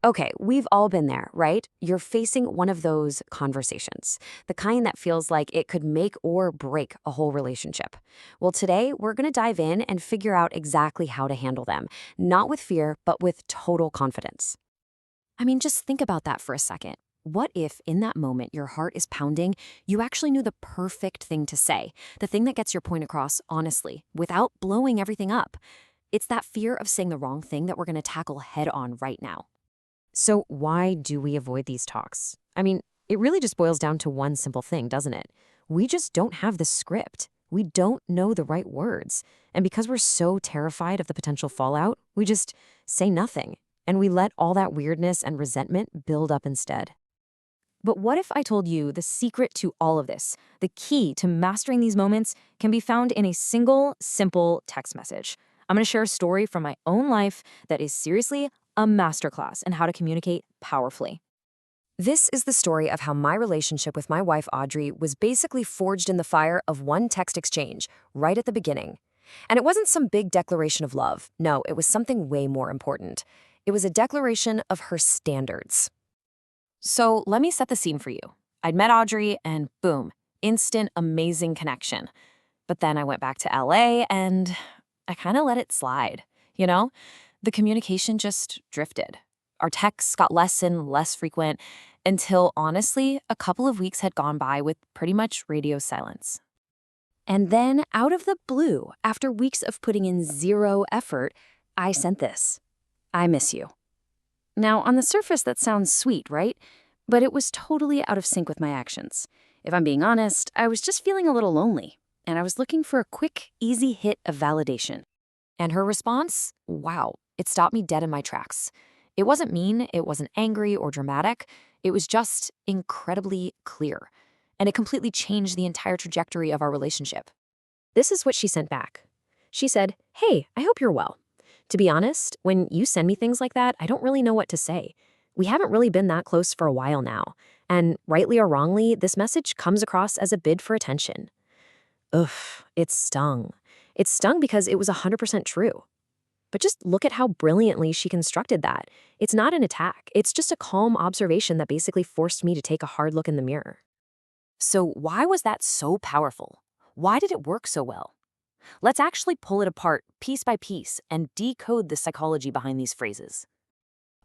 Okay, we've all been there, right? You're facing one of those conversations, the kind that feels like it could make or break a whole relationship. Well, today we're going to dive in and figure out exactly how to handle them, not with fear, but with total confidence. I mean, just think about that for a second. What if, in that moment, your heart is pounding, you actually knew the perfect thing to say, the thing that gets your point across honestly, without blowing everything up? It's that fear of saying the wrong thing that we're going to tackle head on right now. So, why do we avoid these talks? I mean, it really just boils down to one simple thing, doesn't it? We just don't have the script. We don't know the right words. And because we're so terrified of the potential fallout, we just say nothing. And we let all that weirdness and resentment build up instead. But what if I told you the secret to all of this, the key to mastering these moments, can be found in a single, simple text message? I'm going to share a story from my own life that is seriously a masterclass in how to communicate powerfully. This is the story of how my relationship with my wife, Audrey, was basically forged in the fire of one text exchange right at the beginning. And it wasn't some big declaration of love. No, it was something way more important. It was a declaration of her standards. So let me set the scene for you. I'd met Audrey and boom, instant amazing connection. But then I went back to LA and I kind of let it slide. You know, the communication just drifted. Our texts got less and less frequent until honestly, a couple of weeks had gone by with pretty much radio silence. And then out of the blue, after weeks of putting in zero effort, I sent this. I miss you. Now, on the surface, that sounds sweet, right? But it was totally out of sync with my actions. If I'm being honest, I was just feeling a little lonely, and I was looking for a quick, easy hit of validation. And her response? Wow, it stopped me dead in my tracks. It wasn't mean, it wasn't angry or dramatic. It was just incredibly clear. And it completely changed the entire trajectory of our relationship. This is what she sent back. She said, "Hey, I hope you're well. To be honest, when you send me things like that, I don't really know what to say. We haven't really been that close for a while now. And rightly or wrongly, this message comes across as a bid for attention." Ugh, it stung. It stung because it was 100% true. But just look at how brilliantly she constructed that. It's not an attack. It's just a calm observation that basically forced me to take a hard look in the mirror. So why was that so powerful? Why did it work so well? Let's actually pull it apart piece by piece and decode the psychology behind these phrases.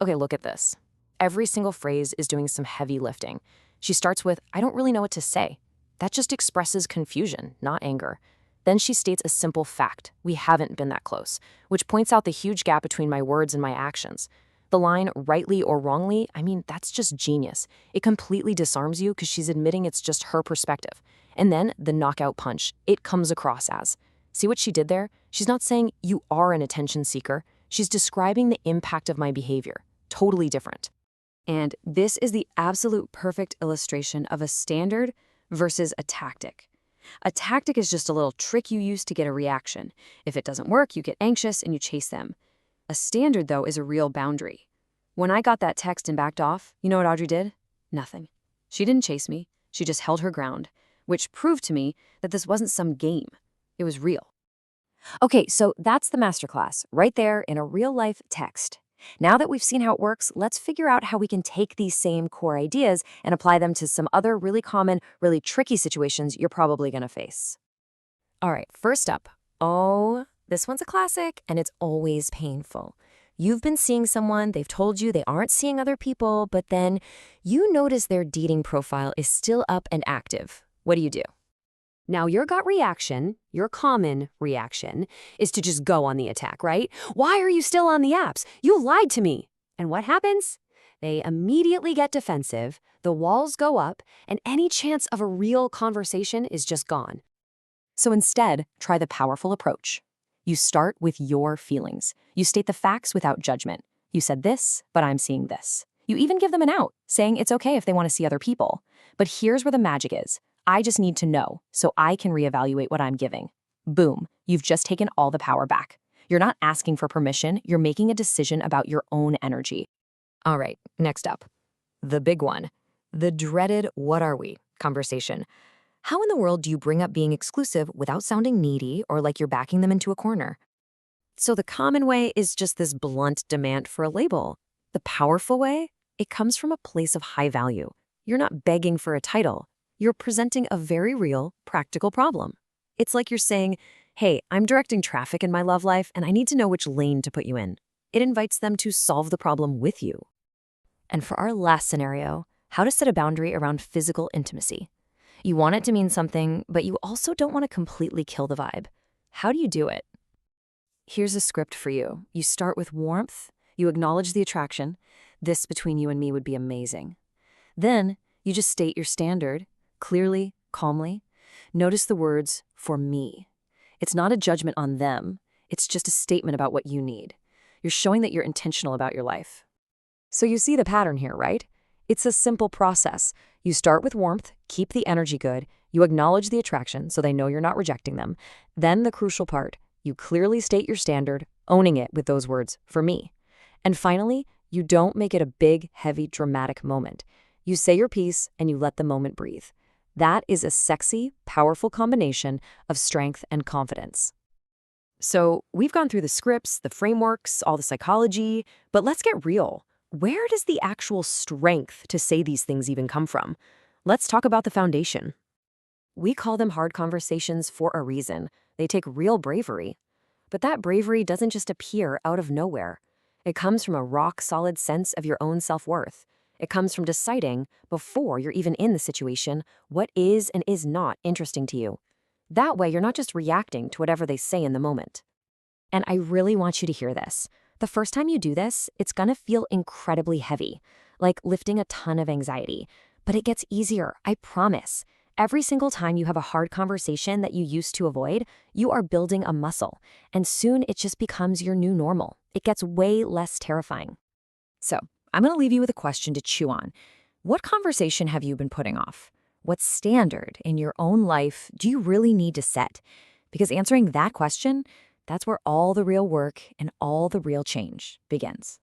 Okay, look at this. Every single phrase is doing some heavy lifting. She starts with, "I don't really know what to say." That just expresses confusion, not anger. Then she states a simple fact: we haven't been that close, which points out the huge gap between my words and my actions. The line, rightly or wrongly, I mean, that's just genius. It completely disarms you because she's admitting it's just her perspective. And then the knockout punch, it comes across as, see what she did there? She's not saying you are an attention seeker. She's describing the impact of my behavior. Totally different. And this is the absolute perfect illustration of a standard versus a tactic. A tactic is just a little trick you use to get a reaction. If it doesn't work, you get anxious and you chase them. A standard, though, is a real boundary. When I got that text and backed off, you know what Audrey did? Nothing. She didn't chase me. She just held her ground, which proved to me that this wasn't some game. It was real. Okay, so that's the masterclass, right there in a real-life text. Now that we've seen how it works, let's figure out how we can take these same core ideas and apply them to some other really common, really tricky situations you're probably going to face. All right, first up. Oh, this one's a classic, and it's always painful. You've been seeing someone, they've told you they aren't seeing other people, but then you notice their dating profile is still up and active. What do? Now, your gut reaction, your common reaction, is to just go on the attack, right? "Why are you still on the apps? You lied to me." And what happens? They immediately get defensive, the walls go up, and any chance of a real conversation is just gone. So instead, try the powerful approach. You start with your feelings. You state the facts without judgment. You said this, but I'm seeing this. You even give them an out, saying it's okay if they want to see other people. But here's where the magic is. I just need to know so I can reevaluate what I'm giving. Boom, you've just taken all the power back. You're not asking for permission, you're making a decision about your own energy. All right, next up. The big one. The dreaded "what are we" conversation. How in the world do you bring up being exclusive without sounding needy or like you're backing them into a corner? So the common way is just this blunt demand for a label. The powerful way? It comes from a place of high value. You're not begging for a title. You're presenting a very real, practical problem. It's like you're saying, hey, I'm directing traffic in my love life, and I need to know which lane to put you in. It invites them to solve the problem with you. And for our last scenario, how to set a boundary around physical intimacy. You want it to mean something, but you also don't want to completely kill the vibe. How do you do it? Here's a script for you. You start with warmth. You acknowledge the attraction. This between you and me would be amazing. Then you just state your standard, clearly, calmly. Notice the words, for me. It's not a judgment on them. It's just a statement about what you need. You're showing that you're intentional about your life. So you see the pattern here, right? It's a simple process. You start with warmth, keep the energy good, you acknowledge the attraction so they know you're not rejecting them. Then the crucial part, you clearly state your standard, owning it with those words, for me. And finally, you don't make it a big, heavy, dramatic moment. You say your piece and you let the moment breathe. That is a sexy, powerful combination of strength and confidence. So we've gone through the scripts, the frameworks, all the psychology, but let's get real. Where does the actual strength to say these things even come from? Let's talk about the foundation. We call them hard conversations for a reason. They take real bravery. But that bravery doesn't just appear out of nowhere. It comes from a rock-solid sense of your own self-worth. It comes from deciding, before you're even in the situation, what is and is not interesting to you. That way, you're not just reacting to whatever they say in the moment. And I really want you to hear this. The first time you do this, it's gonna feel incredibly heavy, like lifting a ton of anxiety. But it gets easier, I promise. Every single time you have a hard conversation that you used to avoid, you are building a muscle. And soon it just becomes your new normal. It gets way less terrifying. So, I'm gonna leave you with a question to chew on. What conversation have you been putting off? What standard in your own life do you really need to set? Because answering that question, that's where all the real work and all the real change begins.